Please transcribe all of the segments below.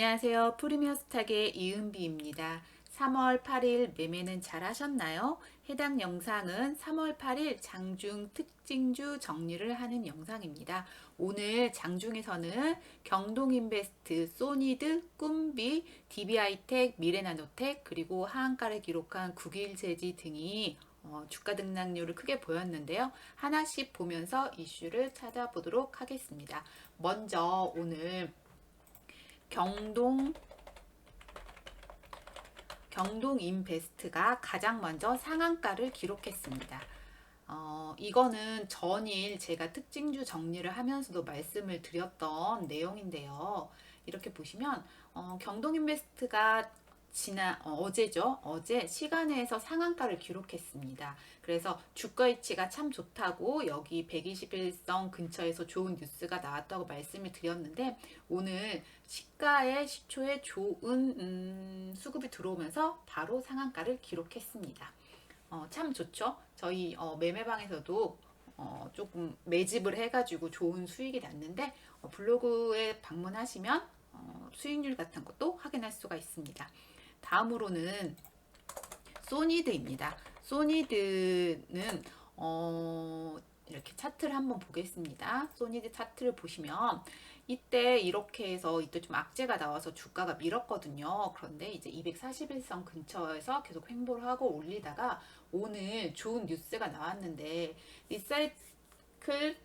안녕하세요. 프리미어 스탁의 이은비입니다. 3월 8일 매매는 잘 하셨나요? 해당 영상은 3월 8일 장중 특징주 정리를 하는 영상입니다. 오늘 장중에서는 경동인베스트, 소니드, 꿈비, DB하이텍, 미래나노텍, 그리고 하한가를 기록한 국일제지 등이 주가 등락률을 크게 보였는데요. 하나씩 보면서 이슈를 찾아보도록 하겠습니다. 먼저 오늘 경동인베스트가 가장 먼저 상한가를 기록했습니다. 이거는 전일 제가 특징주 정리를 하면서도 말씀을 드렸던 내용인데요. 이렇게 보시면 경동인베스트가 어제죠. 어제 시간에서 상한가를 기록했습니다. 그래서 주가 위치가 참 좋다고 여기 121선 근처에서 좋은 뉴스가 나왔다고 말씀을 드렸는데 오늘 시가에 시초에 좋은 수급이 들어오면서 바로 상한가를 기록했습니다. 참 좋죠. 저희 매매방에서도 조금 매집을 해가지고 좋은 수익이 났는데 블로그에 방문하시면 수익률 같은 것도 확인할 수가 있습니다. 다음으로는 소니드입니다. 소니드는 이렇게 차트를 한번 보겠습니다. 소니드 차트를 보시면 이때 이렇게 해서 이때 좀 악재가 나와서 주가가 밀었거든요. 그런데 이제 241선 근처에서 계속 횡보를 하고 올리다가 오늘 좋은 뉴스가 나왔는데 리사이클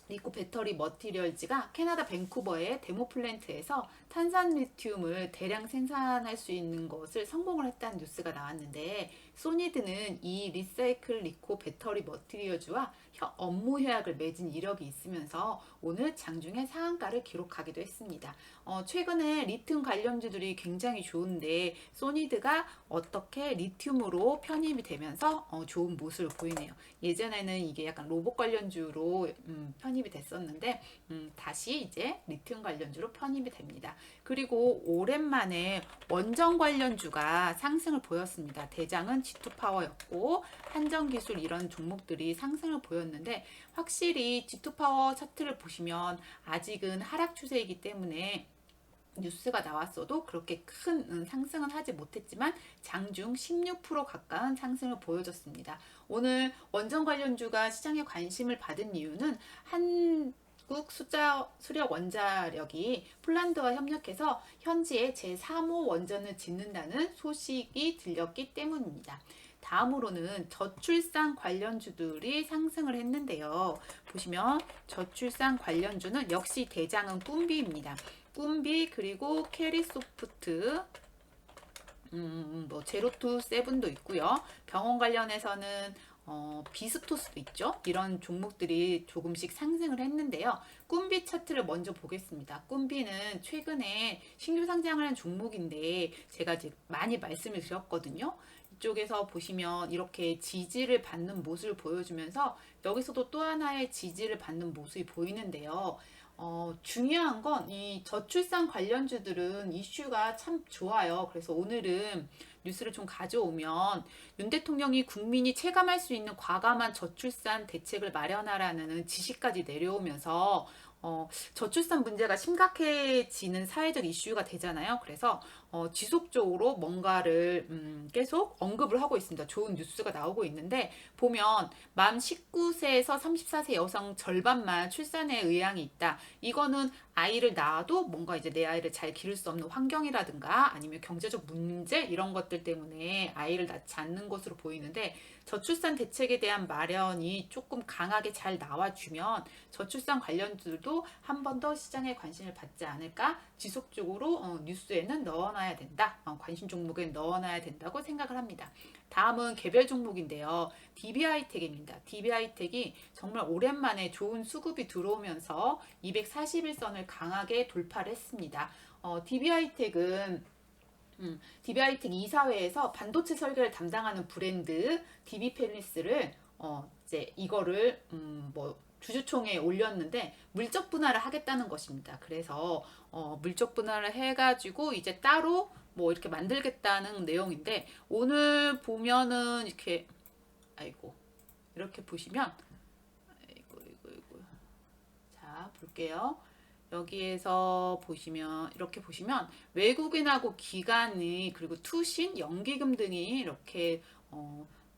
리코 배터리 머티리얼즈가 캐나다 밴쿠버의 데모 플랜트에서 탄산 리튬을 대량 생산할 수 있는 것을 성공을 했다는 뉴스가 나왔는데 소니드는 이 리사이클 리코 배터리 머티리얼즈와 업무 협약을 맺은 이력이 있으면서 오늘 장중에 상한가를 기록하기도 했습니다. 최근에 리튬 관련주들이 굉장히 좋은데 소니드가 어떻게 리튬으로 편입이 되면서 좋은 모습을 보이네요. 예전에는 이게 약간 로봇 관련주로 편입이 됐었는데 다시 이제 리튬 관련주로 편입이 됩니다. 그리고 오랜만에 원전 관련주가 상승을 보였습니다. 대장은 G2파워였고 한전기술 이런 종목들이 상승을 보였는데 확실히 G2파워 차트를 보시면 아직은 하락 추세이기 때문에 뉴스가 나왔어도 그렇게 큰 상승은 하지 못했지만 장중 16% 가까운 상승을 보여줬습니다. 오늘 원전 관련주가 시장에 관심을 받은 이유는 한국 수력 원자력이 폴란드와 협력해서 현지에 제3호 원전을 짓는다는 소식이 들렸기 때문입니다. 다음으로는 저출산 관련주들이 상승을 했는데요. 보시면 저출산 관련주는 역시 대장은 꿈비입니다. 꿈비 그리고 캐리소프트 뭐 제로투 세븐도 있고요. 병원 관련해서는 비스토스도 있죠. 이런 종목들이 조금씩 상승을 했는데요. 꿈비 차트를 먼저 보겠습니다. 꿈비는 최근에 신규 상장하는 종목인데 제가 이제 많이 말씀을 드렸거든요. 이쪽에서 보시면 이렇게 지지를 받는 모습을 보여주면서 여기서도 또 하나의 지지를 받는 모습이 보이는데요. 중요한 건 이 저출산 관련주들은 이슈가 참 좋아요. 그래서 오늘은 뉴스를 좀 가져오면 윤 대통령이 국민이 체감할 수 있는 과감한 저출산 대책을 마련하라는 지시까지 내려오면서 저출산 문제가 심각해지는 사회적 이슈가 되잖아요. 그래서 지속적으로 뭔가를 계속 언급을 하고 있습니다. 좋은 뉴스가 나오고 있는데 보면 만 19세에서 34세 여성 절반만 출산에 의향이 있다. 이거는 아이를 낳아도 뭔가 이제 내 아이를 잘 기를 수 없는 환경이라든가 아니면 경제적 문제 이런 것들 때문에 아이를 낳지 않는 것으로 보이는데 저출산 대책에 대한 마련이 조금 강하게 잘 나와주면 저출산 관련주들도 한 번 더 시장에 관심을 받지 않을까 지속적으로 뉴스에는 넣어놔야 된다. 관심 종목에 넣어놔야 된다고 생각을 합니다. 다음은 개별 종목인데요. DB하이텍입니다. DB하이텍이 정말 오랜만에 좋은 수급이 들어오면서 241선을 강하게 돌파를 했습니다. DB하이텍은 DB하이텍 이사회에서 반도체 설계를 담당하는 브랜드 DB펠리스를 이제 이거를 뭐 주주총회에 올렸는데 물적 분할을 하겠다는 것입니다. 그래서 물적 분할을 해가지고 이제 따로 뭐 이렇게 만들겠다는 내용인데 오늘 보면은 이렇게 아이고 이렇게 보시면 아이고 자 볼게요. 여기에서 보시면 이렇게 보시면 외국인하고 기관이 그리고 투신, 연기금 등이 이렇게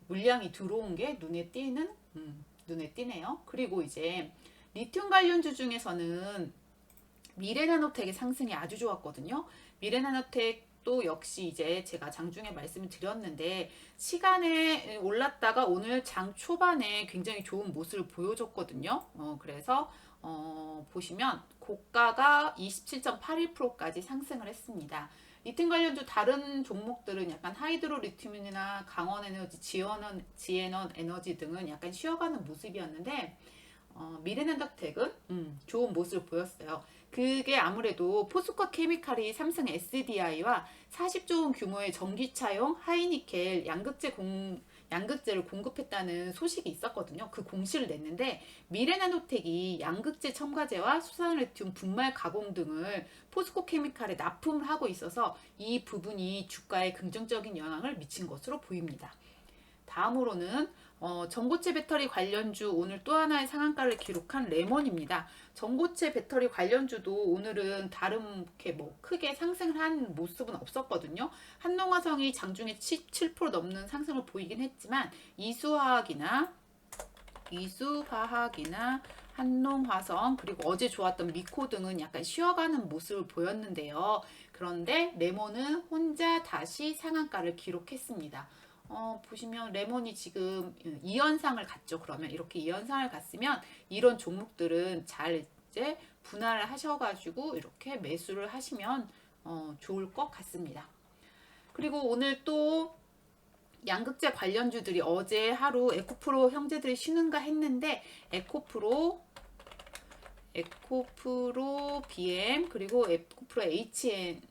물량이 들어온 게 눈에 띄네요. 그리고 이제 리튬 관련주 중에서는 미래나노텍의 상승이 아주 좋았거든요. 미래나노텍도 역시 이제 제가 장중에 말씀을 드렸는데 시간에 올랐다가 오늘 장 초반에 굉장히 좋은 모습을 보여줬거든요. 그래서 보시면 고가가 27.81%까지 상승을 했습니다. 리튬 관련주 다른 종목들은 약간 하이드로 리튬이나 강원 에너지, 지에넌 에너지 등은 약간 쉬어가는 모습이었는데 미래나노텍은 좋은 모습을 보였어요. 그게 아무래도 포스코 케미칼이 삼성 SDI와 40조 원 규모의 전기차용 하이니켈 양극재를 공급했다는 소식이 있었거든요. 그 공시를 냈는데 미래나노텍이 양극재 첨가제와 수산리튬 분말 가공 등을 포스코 케미칼에 납품을 하고 있어서 이 부분이 주가에 긍정적인 영향을 미친 것으로 보입니다. 다음으로는 전고체 배터리 관련주 오늘 또 하나의 상한가를 기록한 레몬입니다. 전고체 배터리 관련주도 오늘은 다른 뭐 크게 상승을 한 모습은 없었거든요. 한농화성이 장중에 7% 넘는 상승을 보이긴 했지만 이수화학이나 한농화성 그리고 어제 좋았던 미코 등은 약간 쉬어가는 모습을 보였는데요. 그런데 레몬은 혼자 다시 상한가를 기록했습니다. 보시면 레몬이 지금 이연상을 갔죠. 그러면 이렇게 이연상을 갔으면 이런 종목들은 잘 이제 분할을 하셔가지고 이렇게 매수를 하시면 좋을 것 같습니다. 그리고 오늘 또 양극재 관련주들이 어제 하루 에코프로 형제들이 쉬는가 했는데 에코프로 BM 그리고 에코프로 HN이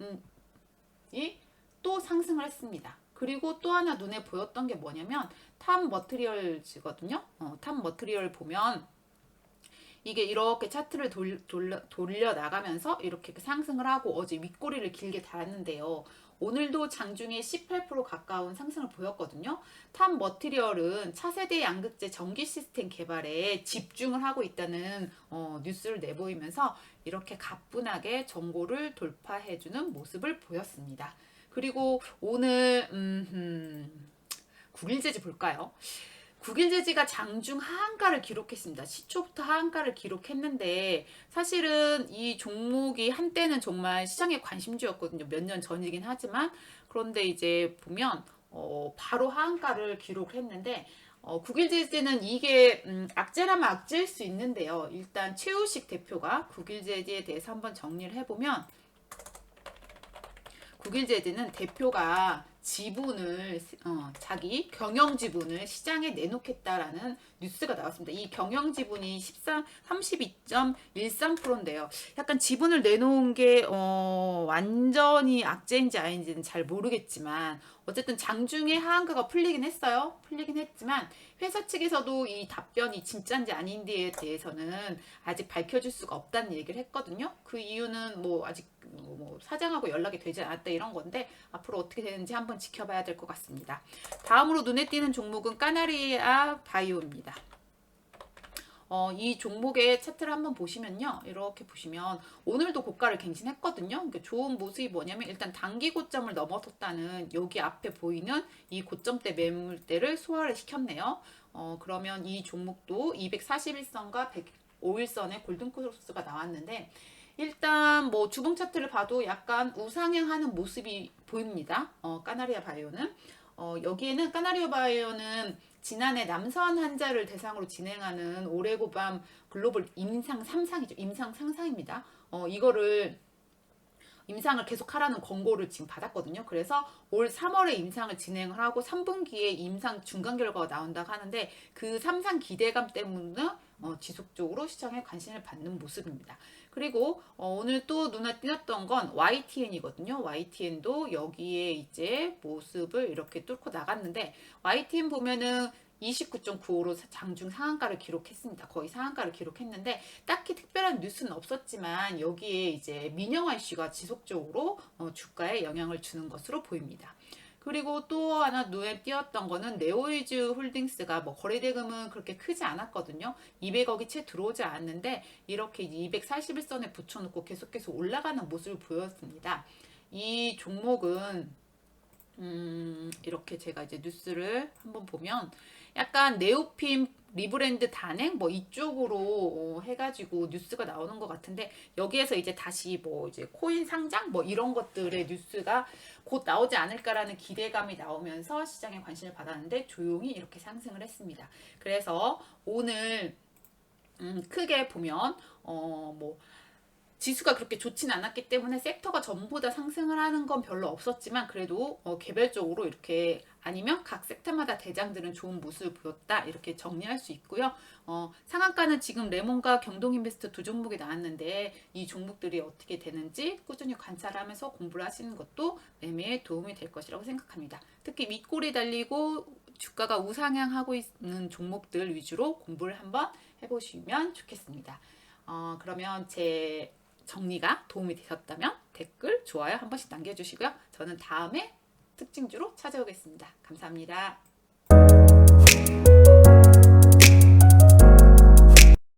또 상승을 했습니다. 그리고 또 하나 눈에 보였던 게 뭐냐면 탑 머티리얼즈거든요. 탑 머티리얼 보면 이게 이렇게 차트를 돌려 나가면서 이렇게 상승을 하고 어제 윗꼬리를 길게 달았는데요. 오늘도 장중에 18% 가까운 상승을 보였거든요. 탑 머티리얼은 차세대 양극재 전기 시스템 개발에 집중을 하고 있다는 뉴스를 내보이면서 이렇게 가뿐하게 전고를 돌파해주는 모습을 보였습니다. 그리고 오늘 국일제지 볼까요? 국일제지가 장중 하한가를 기록했습니다. 시초부터 하한가를 기록했는데 사실은 이 종목이 한때는 정말 시장의 관심주였거든요. 몇 년 전이긴 하지만 그런데 이제 보면 바로 하한가를 기록을 했는데 국일제지는 이게 악재라면 악재일 수 있는데요. 일단 최우식 대표가 국일제지에 대해서 한번 정리를 해보면 국일제지는 대표가 지분을 자기 경영 지분을 시장에 내놓겠다라는 뉴스가 나왔습니다. 이 경영 지분이 32.13%인데요. 약간 지분을 내놓은 게 완전히 악재인지 아닌지는 잘 모르겠지만 어쨌든 장중에 하한가가 풀리긴 했어요. 풀리긴 했지만 회사 측에서도 이 답변이 진짜인지 아닌지에 대해서는 아직 밝혀질 수가 없다는 얘기를 했거든요. 그 이유는 뭐 아직 뭐 사장하고 연락이 되지 않았다 이런 건데 앞으로 어떻게 되는지 한번 지켜봐야 될 것 같습니다. 다음으로 눈에 띄는 종목은 까나리아 바이오입니다. 이 종목의 차트를 한번 보시면요. 이렇게 보시면 오늘도 고가를 갱신했거든요. 그러니까 좋은 모습이 뭐냐면 일단 단기 고점을 넘어섰다는 여기 앞에 보이는 이 고점대 매물대를 소화를 시켰네요. 그러면 이 종목도 241선과 105일선의 골든크로스가 나왔는데 일단 뭐 주봉 차트를 봐도 약간 우상향하는 모습이 보입니다. 까나리아 바이오는 여기에는 까나리아 바이오는 지난해 남선 환자를 대상으로 진행하는 오레고밤 글로벌 임상 3상이죠. 임상 상상입니다. 이거를 임상을 계속하라는 권고를 지금 받았거든요. 그래서 올 3월에 임상을 진행을 하고 3분기에 임상 중간 결과가 나온다고 하는데 그 3상 기대감 때문에 지속적으로 시장에 관심을 받는 모습입니다. 그리고 오늘 또 눈에 띄었던 건 YTN이거든요. YTN도 여기에 이제 모습을 이렇게 뚫고 나갔는데 YTN 보면은 29.95로 장중 상한가를 기록했습니다. 거의 상한가를 기록했는데 딱히 특별한 뉴스는 없었지만 여기에 이제 민영화 이슈가 지속적으로 주가에 영향을 주는 것으로 보입니다. 그리고 또 하나 눈에 띄었던 거는 네오이즈 홀딩스가 뭐 거래대금은 그렇게 크지 않았거든요. 200억이 채 들어오지 않았는데 이렇게 241선에 붙여놓고 계속해서 올라가는 모습을 보였습니다. 이 종목은 이렇게 제가 이제 뉴스를 한번 보면 약간 네오핌 리브랜드 단행 뭐 이쪽으로 해가지고 뉴스가 나오는 것 같은데 여기에서 이제 다시 뭐 이제 코인 상장 뭐 이런 것들의 뉴스가 곧 나오지 않을까라는 기대감이 나오면서 시장에 관심을 받았는데 조용히 이렇게 상승을 했습니다. 그래서 오늘 크게 보면 뭐 지수가 그렇게 좋진 않았기 때문에 섹터가 전부 다 상승을 하는 건 별로 없었지만 그래도 개별적으로 이렇게 아니면 각 섹터마다 대장들은 좋은 모습을 보였다 이렇게 정리할 수 있고요. 상한가는 지금 레몬과 경동인베스트 두 종목이 나왔는데 이 종목들이 어떻게 되는지 꾸준히 관찰하면서 공부를 하시는 것도 매매에 도움이 될 것이라고 생각합니다. 특히 윗골이 달리고 주가가 우상향하고 있는 종목들 위주로 공부를 한번 해보시면 좋겠습니다. 그러면 제 정리가 도움이 되셨다면 댓글, 좋아요 한 번씩 남겨주시고요. 저는 다음에 특징주로 찾아오겠습니다. 감사합니다.